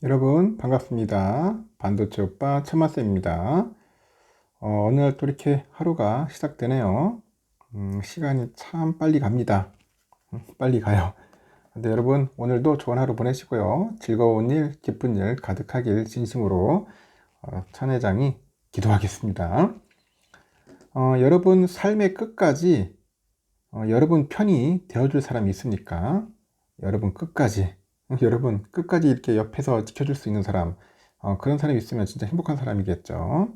여러분 반갑습니다. 반도체 오빠 천마쌤입니다. 오늘 또 이렇게 하루가 시작되네요. 시간이 참 빨리 갑니다. 빨리 가요. 근데 여러분 오늘도 좋은 하루 보내시고요. 즐거운 일, 기쁜 일 가득하길 진심으로 천회장이 기도하겠습니다. 여러분 삶의 끝까지 여러분 편이 되어줄 사람이 있습니까? 여러분 끝까지 이렇게 옆에서 지켜줄 수 있는 사람, 그런 사람이 있으면 진짜 행복한 사람이겠죠.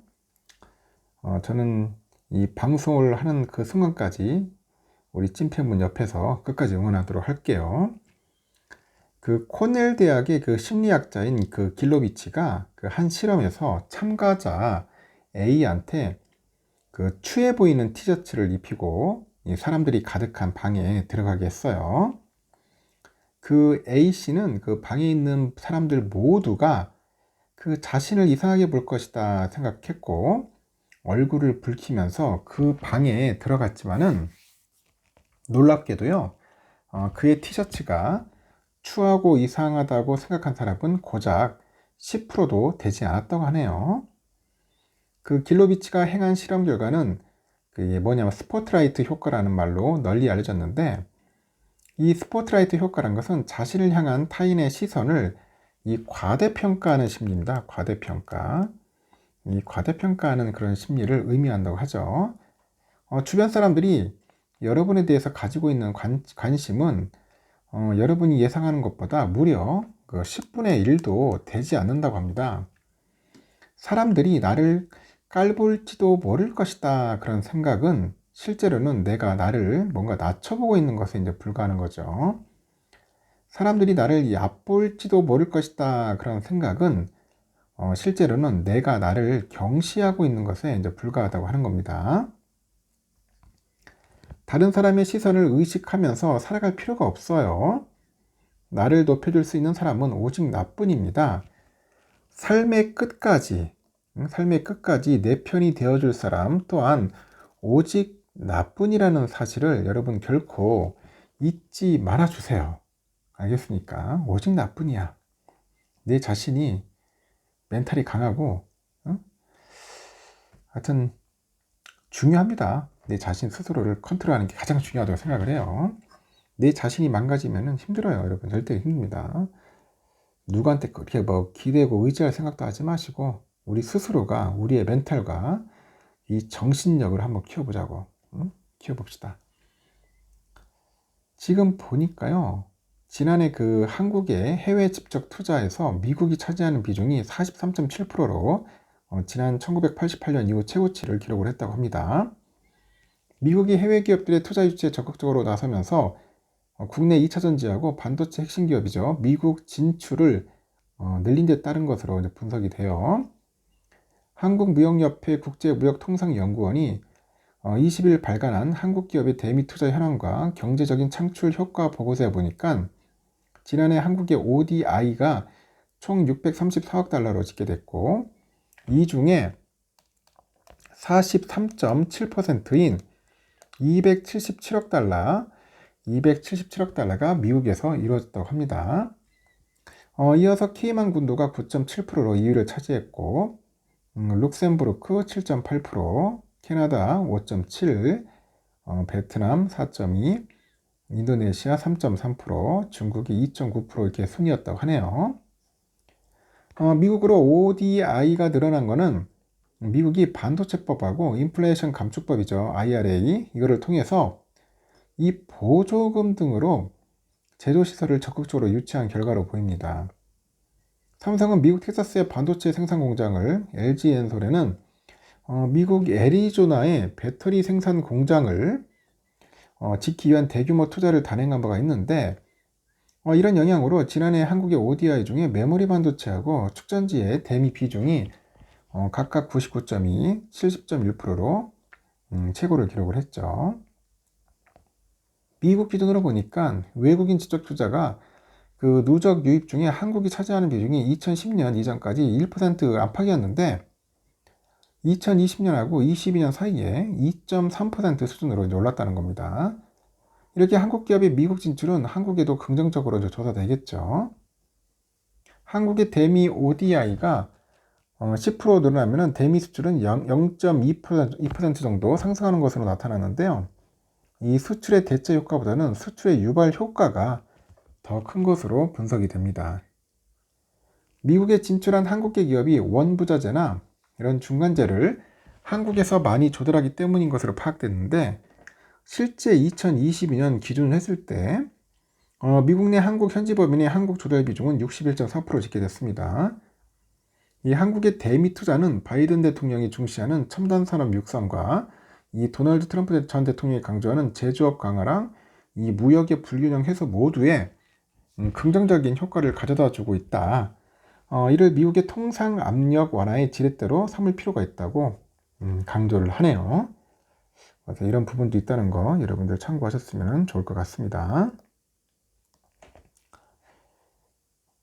저는 이 방송을 하는 그 순간까지 우리 찐팬분 옆에서 끝까지 응원하도록 할게요. 그 코넬 대학의 그 심리학자인 그 길로비치가 그 한 실험에서 참가자 A한테 그 추해 보이는 티셔츠를 입히고 이 사람들이 가득한 방에 들어가게 했어요. 그 A씨는 그 방에 있는 사람들 모두가 그 자신을 이상하게 볼 것이다 생각했고 얼굴을 붉히면서 그 방에 들어갔지만은 놀랍게도요, 그의 티셔츠가 추하고 이상하다고 생각한 사람은 고작 10%도 되지 않았다고 하네요. 그 길로비치가 행한 실험 결과는 그게 뭐냐면 스포트라이트 효과라는 말로 널리 알려졌는데, 이 스포트라이트 효과란 것은 자신을 향한 타인의 시선을 이 과대평가하는 심리입니다. 과대평가. 이 과대평가하는 그런 심리를 의미한다고 하죠. 주변 사람들이 여러분에 대해서 가지고 있는 관심은 여러분이 예상하는 것보다 무려 그 10분의 1도 되지 않는다고 합니다. 사람들이 나를 깔볼지도 모를 것이다 그런 생각은 실제로는 내가 나를 뭔가 낮춰보고 있는 것에 이제 불과하는 거죠. 사람들이 나를 얕볼지도 모를 것이다 그런 생각은 실제로는 내가 나를 경시하고 있는 것에 이제 불과하다고 하는 겁니다. 다른 사람의 시선을 의식하면서 살아갈 필요가 없어요. 나를 높여줄 수 있는 사람은 오직 나뿐입니다. 삶의 끝까지 내 편이 되어줄 사람 또한 오직 나뿐이라는 사실을 여러분 결코 잊지 말아주세요. 알겠습니까? 오직 나뿐이야. 내 자신이 멘탈이 강하고, 하여튼 중요합니다. 내 자신 스스로를 컨트롤하는 게 가장 중요하다고 생각을 해요. 내 자신이 망가지면 힘들어요. 여러분 절대 힘듭니다. 누구한테 그렇게 뭐 기대고 의지할 생각도 하지 마시고 우리 스스로가 우리의 멘탈과 이 정신력을 한번 키워보자고. 키워봅시다. 지금 보니까요, 지난해 그 한국의 해외 직접 투자에서 미국이 차지하는 비중이 43.7%로 지난 1988년 이후 최고치를 기록을 했다고 합니다. 미국이 해외 기업들의 투자 유치에 적극적으로 나서면서 국내 2차 전지하고 반도체 핵심 기업이죠. 미국 진출을 늘린 데 따른 것으로 이제 분석이 돼요. 한국무역협회 국제무역통상연구원이 20일 발간한 한국 기업의 대미 투자 현황과 경제적인 창출 효과 보고서에 보니까 지난해 한국의 ODI가 총 634억 달러로 집계됐고 이 중에 43.7%인 277억 달러가 미국에서 이루어졌다고 합니다. 이어서 케이만 군도가 9.7%로 2위를 차지했고 룩셈부르크 7.8%, 캐나다 5.7%, 베트남 4.2%, 인도네시아 3.3%, 중국이 2.9% 이렇게 순이었다고 하네요. 미국으로 ODI가 늘어난 거는 미국이 반도체법하고 인플레이션 감축법이죠. IRA 이거를 통해서 이 보조금 등으로 제조시설을 적극적으로 유치한 결과로 보입니다. 삼성은 미국 텍사스의 반도체 생산 공장을, LG엔솔에는 미국 애리조나의 배터리 생산 공장을 짓기 위한 대규모 투자를 단행한 바가 있는데 이런 영향으로 지난해 한국의 ODI 중에 메모리 반도체하고 축전지의 대미 비중이 각각 99.2, 70.1%로 최고를 기록을 했죠. 미국 기준으로 보니까 외국인 직접 투자가 그 누적 유입 중에 한국이 차지하는 비중이 2010년 이전까지 1% 안팎이었는데 2020년하고 22년 사이에 2.3% 수준으로 이제 올랐다는 겁니다. 이렇게 한국 기업의 미국 진출은 한국에도 긍정적으로 조사되겠죠. 한국의 대미 ODI가 10% 늘어나면 대미 수출은 0.2% 정도 상승하는 것으로 나타나는데요. 이 수출의 대체 효과보다는 수출의 유발 효과가 더 큰 것으로 분석이 됩니다. 미국에 진출한 한국계 기업이 원부자재나 이런 중간재를 한국에서 많이 조달하기 때문인 것으로 파악됐는데, 실제 2022년 기준을 했을 때 미국 내 한국 현지 법인의 한국 조달 비중은 61.4% 집계됐습니다. 이 한국의 대미 투자는 바이든 대통령이 중시하는 첨단 산업 육성과 이 도널드 트럼프 전 대통령이 강조하는 제조업 강화랑 이 무역의 불균형 해소 모두에 긍정적인 효과를 가져다 주고 있다. 이를 미국의 통상 압력 완화의 지렛대로 삼을 필요가 있다고 강조를 하네요. 그래서 이런 부분도 있다는 거 여러분들 참고하셨으면 좋을 것 같습니다.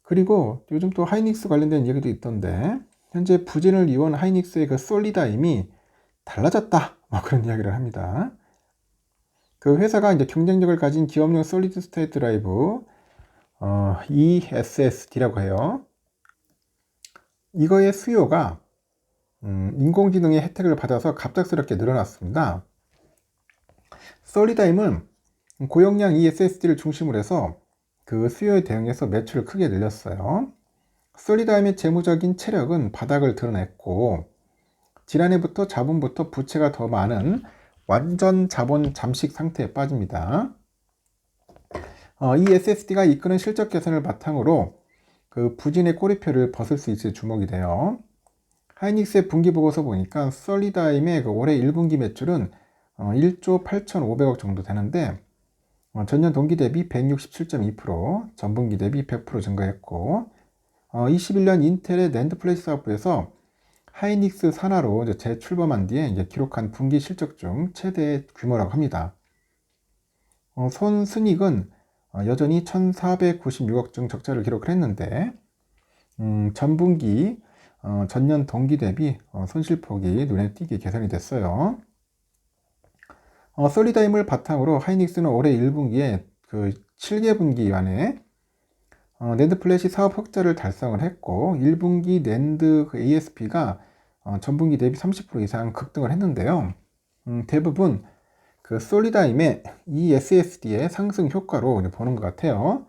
그리고 요즘 또 하이닉스 관련된 얘기도 있던데, 현재 부진을 이어온 하이닉스의 그 솔리다임이 달라졌다, 그런 이야기를 합니다. 그 회사가 이제 경쟁력을 가진 기업용 솔리드 스테이트 드라이브 ESSD라고 해요. 이거의 수요가 인공지능의 혜택을 받아서 갑작스럽게 늘어났습니다. 솔리다임은 고용량 ESSD를 중심으로 해서 그 수요에 대응해서 매출을 크게 늘렸어요. 솔리다임의 재무적인 체력은 바닥을 드러냈고, 지난해부터 자본부터 부채가 더 많은 완전 자본 잠식 상태에 빠집니다. 이 SSD가 이끄는 실적 개선을 바탕으로 그 부진의 꼬리표를 벗을 수 있을 주목이 돼요. 하이닉스의 분기 보고서 보니까 솔리다임의 그 올해 1분기 매출은 1조 8,500억 정도 되는데, 전년 동기 대비 167.2%, 전분기 대비 100% 증가했고, 21년 인텔의 낸드 플래시 사업부에서 하이닉스 산하로 재출범한 뒤에 이제 기록한 분기 실적 중 최대 규모라고 합니다. 손순이익은 여전히 1,496억 중 적자를 기록을 했는데, 전분기 전년 동기 대비 손실폭이 눈에 띄게 개선이 됐어요. 솔리다임을 바탕으로 하이닉스는 올해 1분기에 그 7개 분기 안에 낸드 플래시 사업 흑자를 달성을 했고, 1분기 낸드 그 ASP가 전분기 대비 30% 이상 급등을 했는데요. 대부분 그 솔리다임의 이 SSD의 상승 효과로 보는 것 같아요.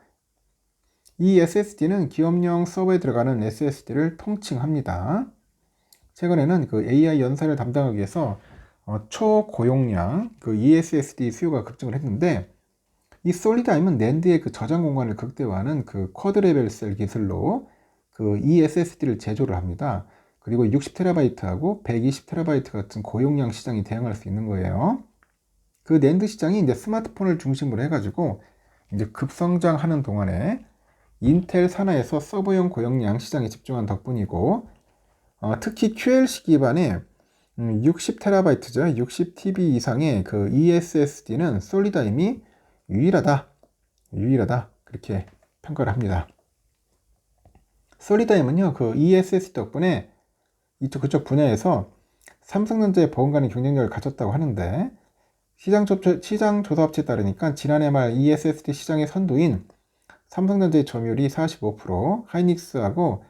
이 SSD는 기업용 서버에 들어가는 SSD를 통칭합니다. 최근에는 그 AI 연산을 담당하기 위해서 초고용량 그 ESSD 수요가 급증을 했는데, 이 솔리다임은 낸드의 그 저장 공간을 극대화하는 그 쿼드 레벨 셀 기술로 그 ESSD를 제조를 합니다. 그리고 60TB하고 120TB 같은 고용량 시장이 대응할 수 있는 거예요. 그 낸드 시장이 이제 스마트폰을 중심으로 해가지고 이제 급성장하는 동안에 인텔 산하에서 서버용 고용량 시장에 집중한 덕분이고, 특히 QLC 기반의 60TB죠. 60TB 이상의 그 ESSD는 솔리다임이 유일하다 그렇게 평가를 합니다. 솔리다임은요, 그 ESSD 덕분에 그쪽 분야에서 삼성전자의 버금가는 경쟁력을 갖췄다고 하는데, 시장 조사 업체에 따르니까 지난해 말 ESSD 시장의 선두인 삼성전자의 점유율이 45%, 하이닉스하고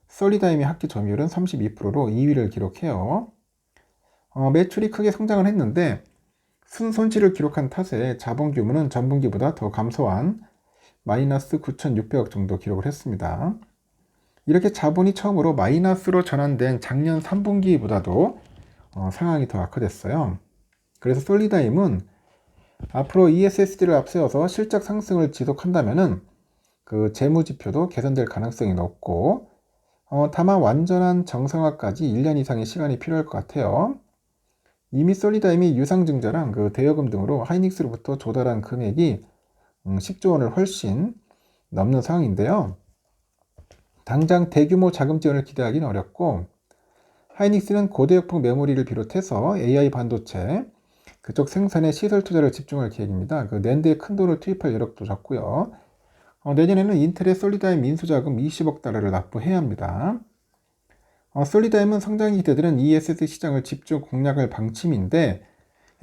솔리다임의 합계 점유율은 32%로 2위를 기록해요. 매출이 크게 성장을 했는데 순손실을 기록한 탓에 자본 규모는 전분기보다 더 감소한 마이너스 9,600억 정도 기록을 했습니다. 이렇게 자본이 처음으로 마이너스로 전환된 작년 3분기보다도 상황이 더 악화됐어요. 그래서 솔리다임은 앞으로 ESSD를 앞세워서 실적 상승을 지속한다면은 그 재무지표도 개선될 가능성이 높고, 다만 완전한 정상화까지 1년 이상의 시간이 필요할 것 같아요. 이미 솔리다임이 유상증자랑 그 대여금 등으로 하이닉스로부터 조달한 금액이 10조 원을 훨씬 넘는 상황인데요. 당장 대규모 자금 지원을 기대하기는 어렵고, 하이닉스는 고대역폭 메모리를 비롯해서 AI 반도체 그쪽 생산에 시설 투자를 집중할 계획입니다. 그 낸드에 큰 돈을 투입할 여력도 적고요. 내년에는 인텔의 솔리다임 인수자금 20억 달러를 납부해야 합니다. 솔리다임은 성장이 기대되는 ESS 시장을 집중 공략할 방침인데,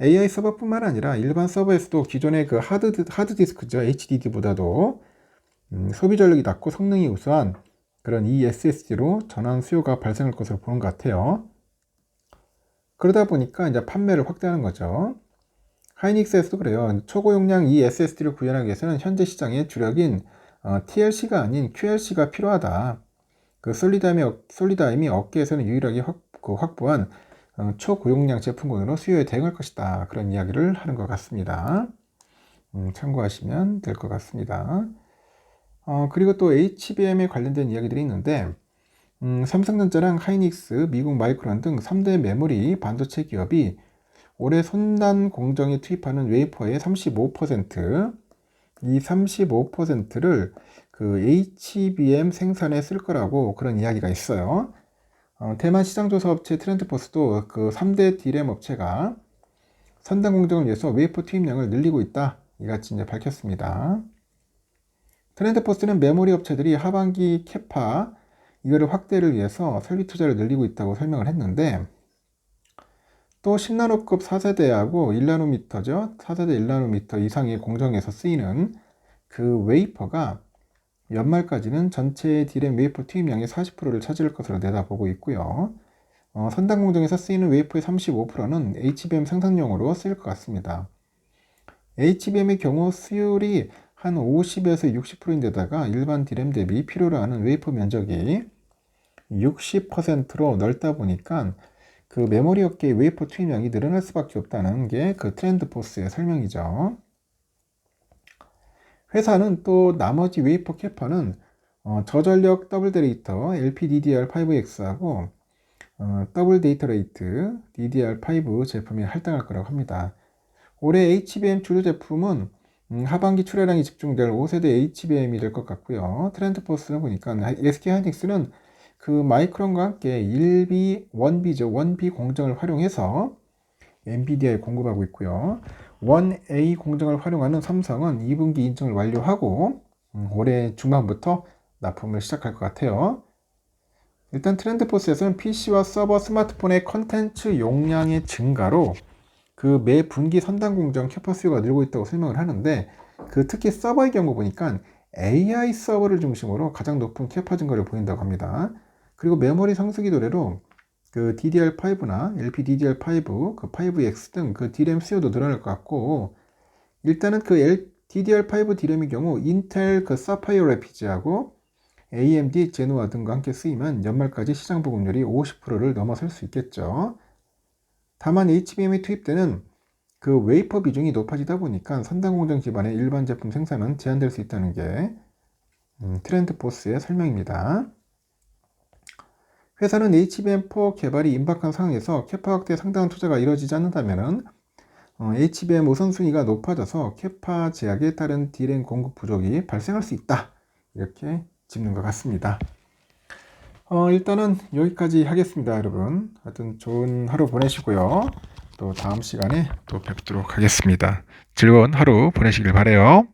AI 서버뿐만 아니라 일반 서버에서도 기존의 그 하드디스크죠, HDD보다도 소비 전력이 낮고 성능이 우수한 그런 eSSD로 전환 수요가 발생할 것으로 보는 것 같아요. 그러다 보니까 이제 판매를 확대하는 거죠. 하이닉스에서도 그래요. 초고용량 eSSD를 구현하기 위해서는 현재 시장의 주력인 TLC가 아닌 QLC가 필요하다. 그 솔리다임이 업계에서는 유일하게 확보한 초고용량 제품군으로 수요에 대응할 것이다. 그런 이야기를 하는 것 같습니다. 참고하시면 될 것 같습니다. 그리고 또 HBM에 관련된 이야기들이 있는데 삼성전자랑 하이닉스, 미국 마이크론 등 3대 메모리 반도체 기업이 올해 선단 공정에 투입하는 웨이퍼의 35%, 이 35%를 그 HBM 생산에 쓸 거라고 그런 이야기가 있어요. 대만 시장조사 업체 트렌드포스도 그 3대 D램 업체가 선단 공정을 위해서 웨이퍼 투입량을 늘리고 있다. 이같이 이제 밝혔습니다. 트렌드포스는 메모리 업체들이 하반기 캐파 이거를 확대를 위해서 설비 투자를 늘리고 있다고 설명을 했는데 또 10나노급 4세대하고 1나노미터죠. 4세대 1나노미터 이상의 공정에서 쓰이는 그 웨이퍼가 연말까지는 전체 D램 웨이퍼 투입량의 40%를 차지할 것으로 내다보고 있고요. 선단 공정에서 쓰이는 웨이퍼의 35%는 HBM 생산용으로 쓰일 것 같습니다. HBM의 경우 수율이 한 50에서 60%인데다가 일반 D램 대비 필요로 하는 웨이퍼 면적이 60%로 넓다 보니까 그 메모리 업계의 웨이퍼 투입량이 늘어날 수밖에 없다는 게 그 트렌드포스의 설명이죠. 회사는 또 나머지 웨이퍼 캐파는 저전력 더블 데이터 LPDDR5X하고 더블 데이터 레이트 DDR5 제품이 할당할 거라고 합니다. 올해 HBM 주류 제품은 하반기 출하량이 집중될 5세대 HBM이 될 것 같고요. 트렌드포스를 보니까 SK하이닉스는 그 마이크론과 함께 1B, 1B죠. 1B 공정을 활용해서 엔비디아에 공급하고 있고요. 1A 공정을 활용하는 삼성은 2분기 인증을 완료하고 올해 중반부터 납품을 시작할 것 같아요. 일단 트렌드포스에서는 PC와 서버, 스마트폰의 컨텐츠 용량의 증가로 그 매 분기 선단 공정 캐파 수요가 늘고 있다고 설명을 하는데 그 특히 서버의 경우 보니까 AI 서버를 중심으로 가장 높은 캐파 증가를 보인다고 합니다. 그리고 메모리 성수기 도래로 그 DDR5나 LPDDR5, 그 5X 등 그 D램 수요도 늘어날 것 같고 일단은 그 DDR5 D램의 경우 인텔 그 사파이어 래피즈하고 AMD 제노아 등과 함께 쓰이면 연말까지 시장 보급률이 50%를 넘어설 수 있겠죠. 다만 HBM에 투입되는 그 웨이퍼 비중이 높아지다 보니까 선단 공정 기반의 일반 제품 생산은 제한될 수 있다는 게 트렌드포스의 설명입니다. 회사는 HBM4 개발이 임박한 상황에서 캐파 확대에 상당한 투자가 이루어지지 않는다면 HBM 우선순위가 높아져서 캐파 제약에 따른 D램 공급 부족이 발생할 수 있다. 이렇게 짚는 것 같습니다. 일단은 여기까지 하겠습니다, 여러분. 하여튼 좋은 하루 보내시고요. 또 다음 시간에 또 뵙도록 하겠습니다. 즐거운 하루 보내시길 바라요.